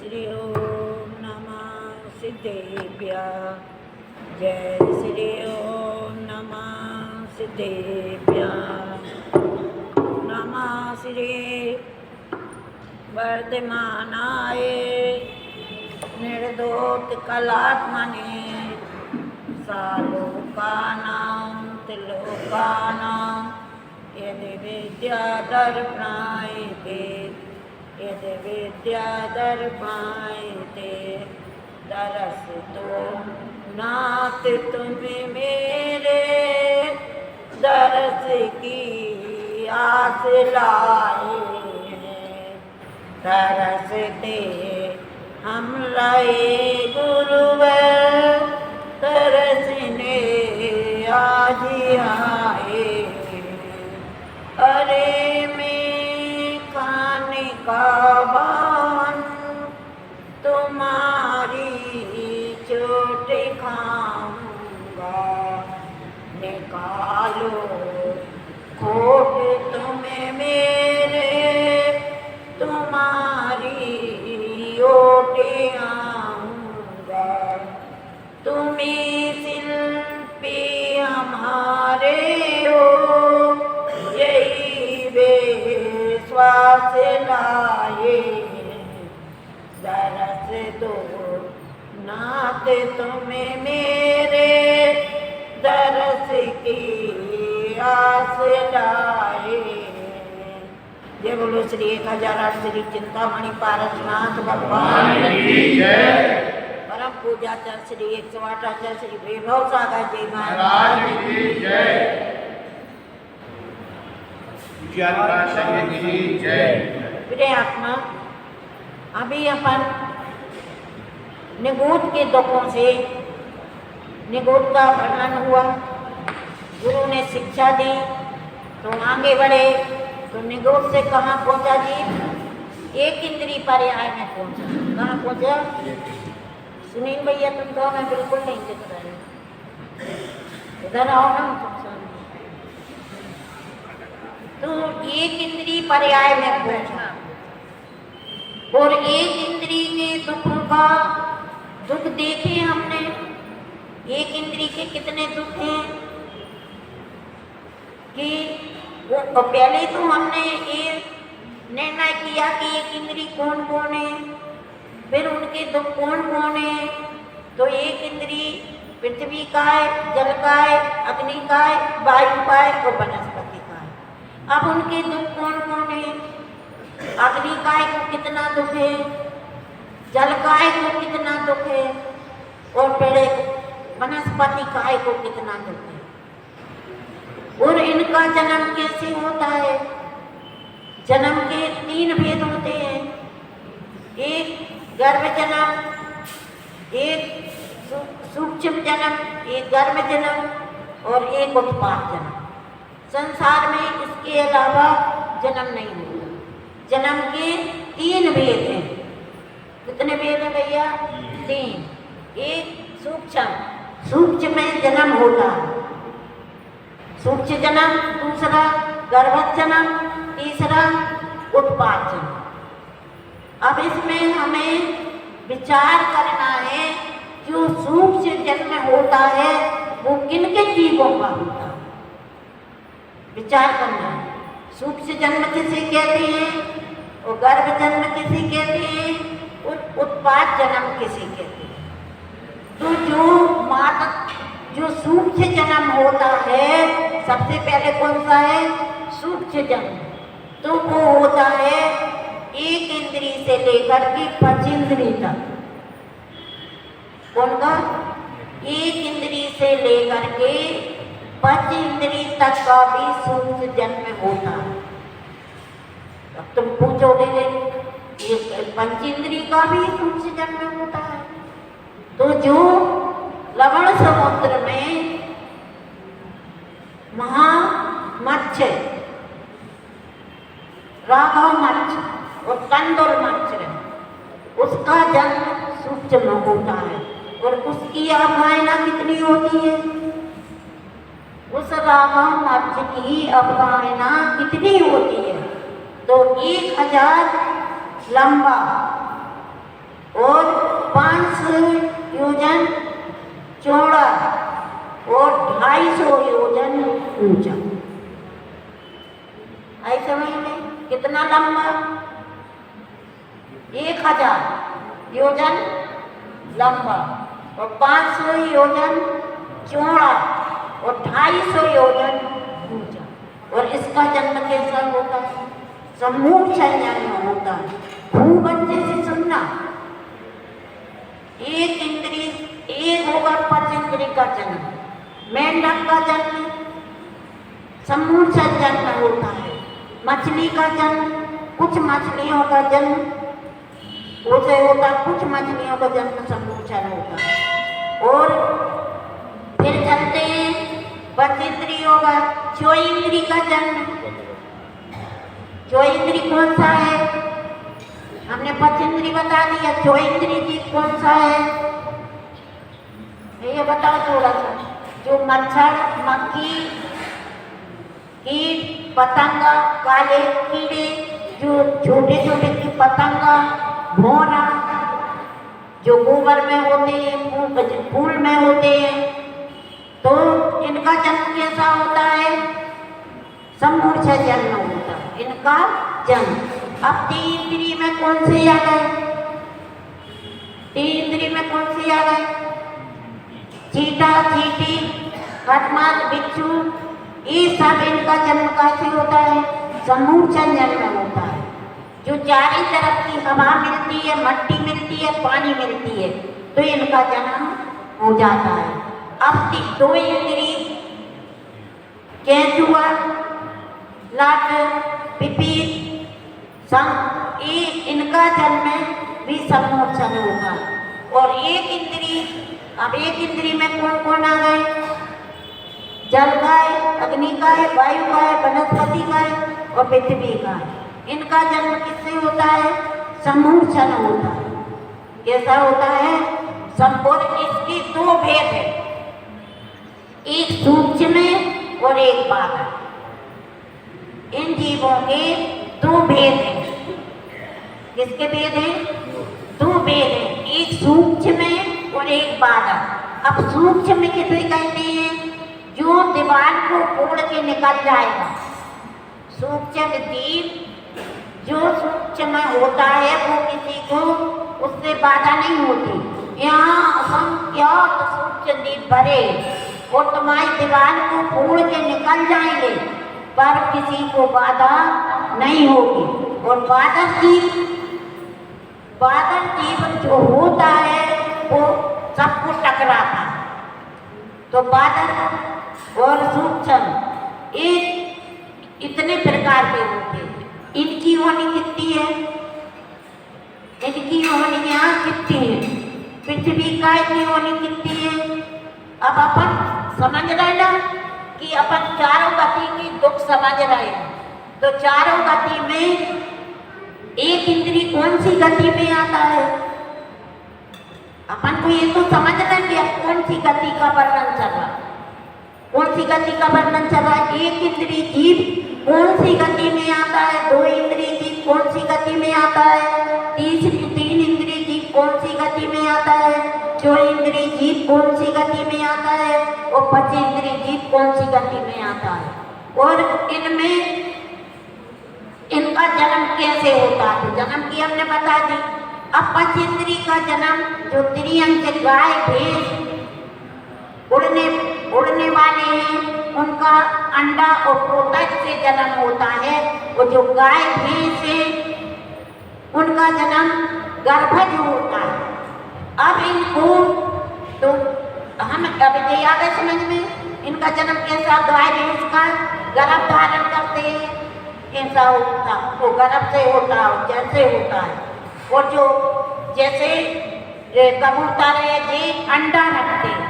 श्री ओम नमः सिद्धेभ्यः। जय श्री ओम नमः सिद्धेभ्यः। नमः श्री वर्धमानाय निर्दोष कलात्मने सालोकानां त्रिलोकानां यदि विद्यादर्पणायते यदि विद्यादर्पणायते दरसतो नाथ तुम्हें मेरे दरस की आस लाए तरसते हम लाए गुरुवर तरसने आज आए। अरे मैं खाने का बान तुम्हारी चोट खाऊंगा निकालो खोट तुम्हें मेरे तुम्हारी ओट आऊंगा। तुम्ही शिल्पी हमारे हो यही विश्वास लाए दरस दो नाथ तुम्हें मेरे दरस की आस लाए। जय बोलो श्री 1008 श्री चिंतामणि पारसनाथ भगवान की जय। परम पूजाचार्य श्री 108 आचार्य श्री वैभव सागर जी महाराज की जय। प्रिय आत्मा, अभी अपन निगूढ़ के दुखों से निगूढ़ का वर्णन हुआ, गुरु ने शिक्षा दी तो आगे बढ़े। तो निगूढ़ से कहाँ पहुँचा जी? एक इंद्री पर्याय में पहुँचा। कहाँ पहुँचा? सुनील भैया तुम तो मैं बिल्कुल नहीं दिख रहे, इधर आओ ना। तो एक इंद्री पर्याय में पहुँचा और एक इंद्री के दुखों का दुख देखे हमने। एक इंद्री के कितने दुख हैं कि वो पहले तो हमने ये निर्णय किया कि एक इंद्री कौन कौन है, फिर उनके दुख कौन कौन है। तो एक इंद्री पृथ्वी का है, जल का है, अग्नि का है, वायु का है और वनस्पति का है। अब उनके दुख कौन कौन है? अग्नि काय को कितना दुख है, जल काय को कितना दुख है और फिर वनस्पति काय को कितना दुख है। और इनका जन्म कैसे होता है? जन्म के 3 भेद होते हैं, एक गर्भ जन्म, एक सूक्ष्म जन्म, एक गर्भ जन्म और एक उत्पाद जन्म। संसार में इसके अलावा जन्म नहीं होता। जन्म के 3 भेद हैं। कितने भेद हैं भैया? 3। एक सूक्ष्म में जन्म होता है, सूक्ष्म जन्म, दूसरा गर्भ जन्म, तीसरा उत्पाद जन्म। अब इसमें हमें विचार करना है, जो सूक्ष्म जन्म होता है वो किनके जीवों का होता है, विचार करना है। सूक्ष्म जन्म किसे कहते हैं और गर्भ जन्म किसे कहते हैं, उत्पाद जन्म किसे कहते हैं। तो जो सूक्ष्म जन्म होता है, सबसे पहले कौन सा है? सूक्ष्म जन्म। तो वो होता है एक इंद्री से लेकर के 5 इंद्री तक। कौन का? एक इंद्री से लेकर के 5 इंद्री तक का भी सूक्ष्म जन्म होता है। अब तुम पूछोगे ये 5 इंद्री का भी सूक्ष्म जन्म होता है? तो जो लवण समुद्र में महामत्स्य, राघव मत्स्य और कंदुल मत्स्य, उसका जन्म सूक्ष्म होता है। और उसकी अवधारणा कितनी होती है? उस राघव मत्स्य की अवधारणा कितनी होती है? तो 1000 लंबा और 500 योजन चौड़ा और 250 योजन ऊंचा। आई समझ में? कितना लंबा? 1000 योजन लंबा और 500 योजन चौड़ा और 250 योजन ऊंचा। और इसका जन्म कैसा होता है? समूर्छा जन्म होता है। खूब अच्छे से सुनना। एक इंद्री, एक होगा पंच इंद्री का जन्म, मेंढक का जन्म समूर्छा जन्म होता है। मछली का जन्म, कुछ मछलियों का जन्म उसे होता, कुछ मछलियों का जन्म समूर्छा होता है। और फिर चलते हैं पंच इंद्रियों का, चौइंद्री का जन्म। चौइंद्री कौन सा है? हमने पंचेंद्री बता दिया, चौइंद्री जीव कौन सा है ये बताओ थोड़ा सा। जो मच्छर, मक्खी, कीट, पतंगा, काले कीड़े, जो छोटे छोटे की पतंगा, भौरा, जो गोबर में होते हैं, फूल में होते हैं, तो इनका जन्म कैसा होता है? समूर्छा जन्म होता है इनका जन्म। अब तीसरी में कौन से आ गए? तीसरी में कौन सी आ गए? चीटा, चीटी, खटमल, बिच्छू, ये सब इनका जन्म कैसे होता है? समूर्छा जन्म होता है। जो चारों तरफ की हवा मिलती है, मट्टी मिलती है, पानी मिलती है, तो इनका जन्म हो जाता है। अब दो इंद्री केंचुआ, लाट, पिपीर, संग, इनका जन्म भी समूर्छन होगा। और एक इंद्री, अब एक इंद्री में कौन कौन आ गए? जल का है, अग्नि का है, वायु का है, वनस्पति का है और पृथ्वी का है। इनका जन्म किससे होता है? समूर्छन होता है। कैसा होता है? और इसके दो भेद है, एक सूक्ष्म और एक बाहर। इन जीवों के दो भेद हैं। किसके भेद हैं? दो भेद हैं, एक सूक्ष्म और एक बाहर। अब सूक्ष्म किसे कहते हैं? जो दीवार को तोड़ के निकल जाएगा। सूक्ष्म जीव जो सूक्ष्म होता है वो किसी को उससे बाधा नहीं होती। यहाँ असंख्यात सूक्ष्म जीव भरे और तुम्हारी दीवार को तोड़ के निकल जाएंगे, पर किसी को बाधा नहीं होगी। और बादल जीव जो होता है वो सबको टकराता है। तो बादल और सूक्ष्म एक इतने प्रकार के होते हैं। इनकी होनी कितनी है? इनकी होनी यहाँ कितनी है? पृथ्वी का की होनी कितनी है? अब अपन समझ रहे ना कि अपन चारों गति की दुख समझ रहे हैं। तो चारों गति में एक इंद्री कौन सी गति में आता है? अपन को ये तो समझ रहे कि अब कौन सी गति का वर्णन चल रहा, कौन सी गति का वर्णन चल रहा है। एक इंद्री जीव कौन सी गति में आता है? दो इंद्री जीव कौन सी गति में आता है? तीन इंद्री जीव कौन सी गति में आता है? चौ इंद्री जीव कौन सी गति में आता है? और पंच इंद्री जीव कौन सी गति में आता है? और इनमें इनका जन्म कैसे होता है? जन्म की हमने बता दी। अब पंच इंद्री का जन्म जो त्रिअंग गाय, भैंस उड़ने वाले हैं, उनका अंडा और प्रोटक से जन्म होता है। और जो गाय, भैंस है उनका जन्म गर्भज होता है। अब इनको तो हम अब ये आ गए समझ में। इनका जन्म कैसा? गाय भैंस का गर्भ धारण करते हैं, ऐसा होता वो गर्भ से होता है, जैसे होता है। और जो जैसे कबूतर है जे अंडा रखते हैं,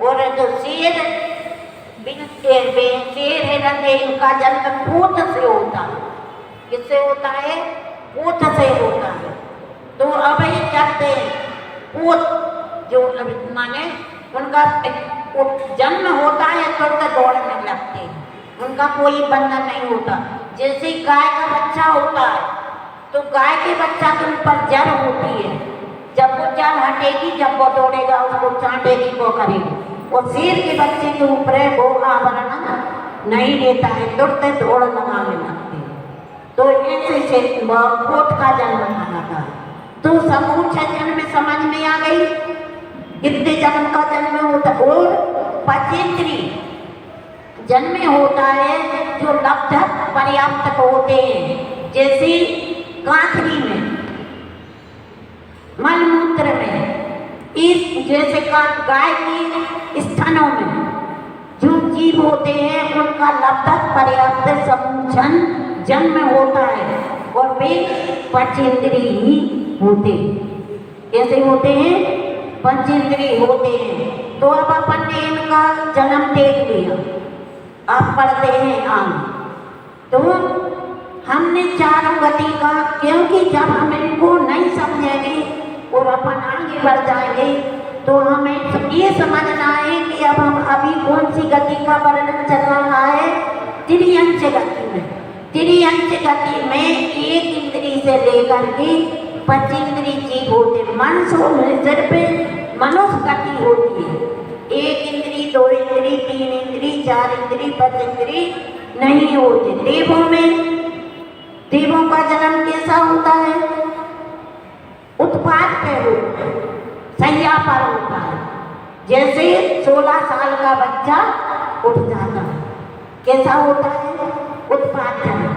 और जो शेर है रंगे, इनका जन्म पूत से होता है। किससे होता है? पूत से होता है। तो अब ये चलते हैं पूत जो माने उनका जन्म होता है तो दौड़ने लगते हैं, उनका कोई बंधन नहीं होता। जैसे गाय का बच्चा होता है तो गाय के बच्चा के ऊपर जड़ होती है, जब वो जड़ हटेगी, जब वो दौड़ेगा उसको चाटेगी, वो करेगी। और शेर के बच्चे के ऊपर वो आवरण नहीं रहता है, तुरंत दौड़ लगाने लगते हैं। तो ऐसे से कोट का जन्म था। तो समूचा जन्म समझ में आ गई, कितने जन्म का जन्म होता। और पंचेंद्री जन्म होता है जो लब्धक पर्याप्त होते हैं, जैसे कांथरी में, मलमूत्र में, इस जैसे गाय के स्तनों में जो जीव होते हैं उनका लब्धक पर्याप्त समूचन जन्म होता है और वे पंचेंद्री ही होते हैं। कैसे होते हैं? पंचेंद्री होते हैं। तो अब अपन ने इनका जन्म देख लिया, आप पढ़ते हैं आगे। तो हमने चारों गति का, क्योंकि जब हम इनको नहीं समझेंगे और अपन आगे बढ़ जाएंगे तो हमें ये समझना है कि अब हम अभी कौन सी गति का वर्णन चल रहा है? त्रियंच गति में। त्रियंच गति में एक इंद्री से लेकर के पंचेंद्री जीव होते। मनुष्य में सिर्फ मनुष्य गति होती है, एक इंद्री, दो इंद्री, तीन इंद्री, चार इंद्री, पांच इंद्री नहीं होते। देवों में, देवों का जन्म कैसा होता है? उत्पाद पे होता है, सैया पर होता है। जैसे 16 साल का बच्चा उठ जाता है, कैसा होता है? उत्पाद जन्म।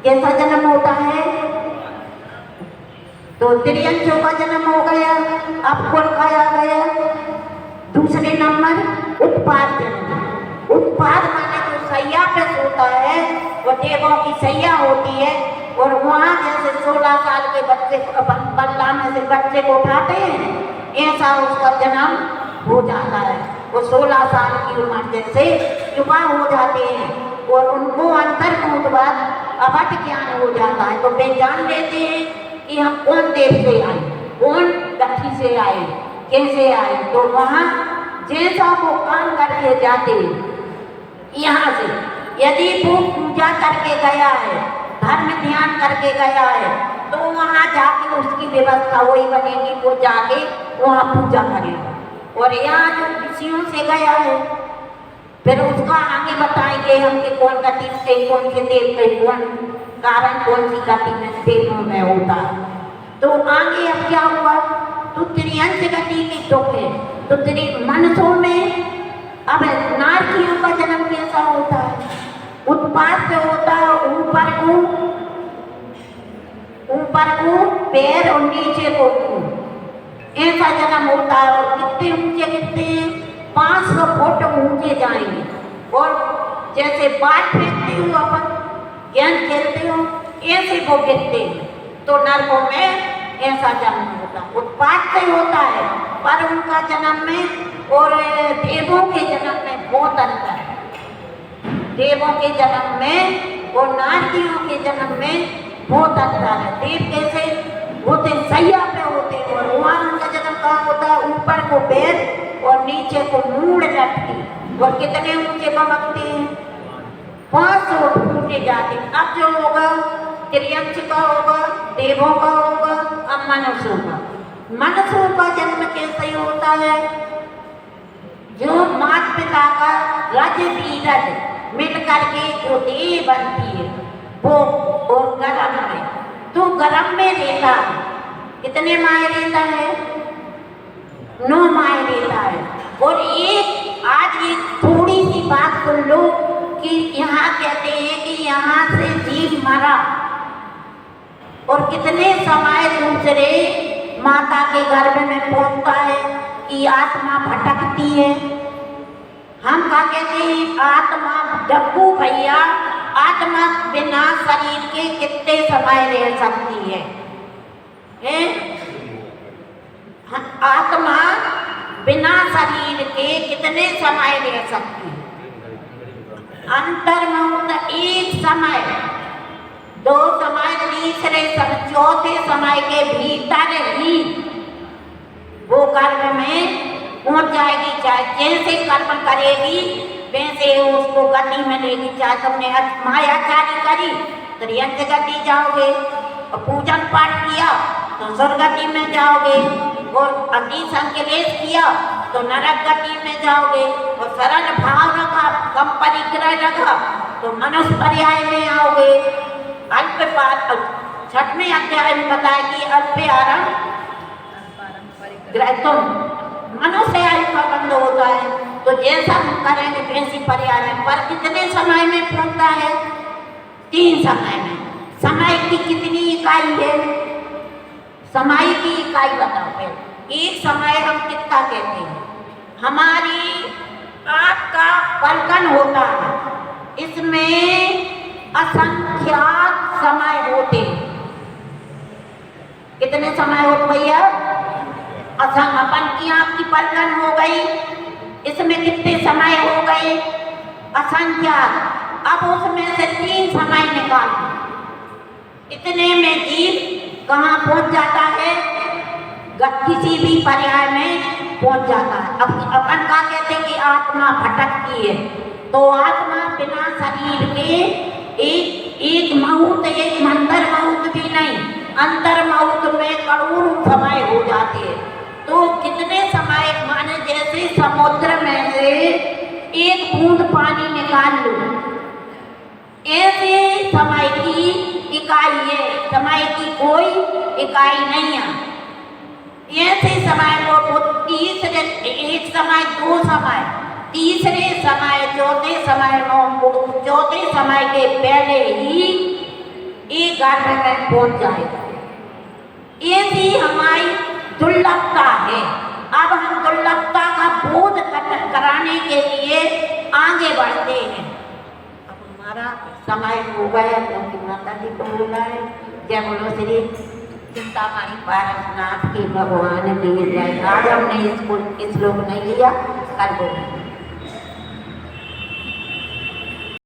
कैसा जन्म होता है? तो त्रियंचों का जन्म हो गया, अब कुल का आ गया। दूसरे नंबर उत्पाद जन्म। उत्पाद माने जो सैया पे सोता है, वो देवों की सैया होती है। और वहाँ जैसे 16 साल के बच्चे बल्ला में से बच्चे को उठाते हैं, ऐसा उसका जन्म हो जाता है। वो 16 साल की उम्र जैसे युवा हो जाते हैं और उनको अंतर्मुखवाद अवध ज्ञान हो जाता है। तो वे जान लेते हैं कि हम कौन देश से आए, कौन गति से आए, कैसे आए। तो वहाँ जैसा वो काम करके जाते हैं, यहाँ से यदि वो पूजा करके गया है, धर्म ध्यान करके गया है, तो वहाँ जाके उसकी व्यवस्था वही बनेगी, वो जाके वहाँ पूजा करेगा। और यहाँ जो ऋषियों से गया है, फिर उसका आगे बताएंगे हम कि कौन गति से, कौन से देव के, कौन कारण, कौन सी गति में देवों में होता है। तो आगे अब क्या हुआ? तो त्रियंच गति की दुख है। तो मनुष्यों में अब नारकियों का जन्म कैसा होता है? उत्पाद से होता है, ऊपर को पैर और नीचे को ऐसा जन्म होता है। और कितने ऊंचे, कितने 500 फुट ऊंचे जाएंगे। और जैसे बात फेंकते हो अपन, गेंद खेलते हो, ऐसे वो गिरते हैं। तो नरकों में ऐसा जन्म होता है, उत्पाद से होता है। पर उनका जन्म में और देवों के जन्म में बहुत अंतर है। देवों के जन्म में और नारकियों के जन्म में बहुत अंतर है। देव कैसे होते? सैया पे होते हैं। और वहाँ उनका जन्म कहाँ होता है? ऊपर को पैर और नीचे को मूड़ लटकी। और कितने ऊंचे बमकते हैं? 500 फूटे जाते। अब जो होगा त्रियंच का होगा, देवों का होगा, अब मनुष्यों का। मनुष्यों का जन्म कैसे होता है? जो माता पिता का रज बीरज मिल करके जो देह बनती है वो, और गर्भ में, तो गर्भ में रहता है। कितने माह रहता है? 9 माह रहता है। और आज एक थोड़ी सी बात सुन लो कि यहाँ कहते हैं कि यहाँ से जीव मरा और कितने समय दूसरे माता के गर्भ में पहुंचता है कि आत्मा भटकती है। हम क्या कहते हैं? आत्मा डब्बू भैया, आत्मा बिना शरीर के कितने समय रह सकती है? आत्मा बिना शरीर के कितने समय रह सकती है? अंतर्मुक्त एक समय, 2 समय, तीसरे समय, चौथे समय के भीतर ही वो कर्म में पहुंच जाएगी। चाहे जैसे कर्म करेगी वैसे उसको गति मिलेगी। चाहे तुमने मायाचारी करी त्रियंच गति जाओगे, और पूजन पाठ किया तो स्वर्गति में जाओगे, और अति संकलेश किया तो नरक गति में जाओगे, और सरल भाव रखा, कम परिग्रह रखा तो मनुष्य पर्याय में आओगे। छठवें अध्याय में बताया कि अल्प आरंभ तो मनुष्य आयु का बंद होता है, तो जैसा हम करेंगे वैसी पर्याय में। पर कितने समय में पहुंचता है? 3 समय में। समय की कितनी इकाई है? समय की इकाई बताओ पहले। एक समय हम कितना कहते हैं? हमारी आँख का पलकन होता है, इसमें असंख्यात समय होते हैं। कितने समय होते भैया? अपन की आँख की पलकन हो गई, इसमें कितने समय हो गए? असंख्यात। अब उसमें से 3 समय निकालो, इतने में जीव कहाँ पहुंच जाता है? किसी भी पर्याय में पहुंच जाता है। अब अपन का कहते हैं कि आत्मा भटकती है, तो आत्मा बिना शरीर के एक मुहूर्त, एक अंतर मुहूर्त भी नहीं, अंतर मुहूर्त में करोड़ों समय हो जाते हैं। तो कितने समय, माने जैसे समुद्र में से एक बूंद पानी निकाल लो, ऐसे समय की इकाई है, समय की कोई इकाई नहीं है। ऐसे समय को तीसरे, एक समय, 2 समय, तीसरे समय, चौथे समय, चौथे समय के पहले ही एक गर्भ में पहुंच जाएगा। ऐसी हमारी दुर्लभता है। अब हम दुर्लभता का बोध कराने के लिए आगे बढ़ते हैं। अब हमारा समय हो गया, क्योंकि माता जी को बोला है। जय बोलो श्री चिंतामणि पारसनाथ की भगवान दिए जाए। आज हमने इसको श्लोक नहीं लिया, कल बोलेंगे।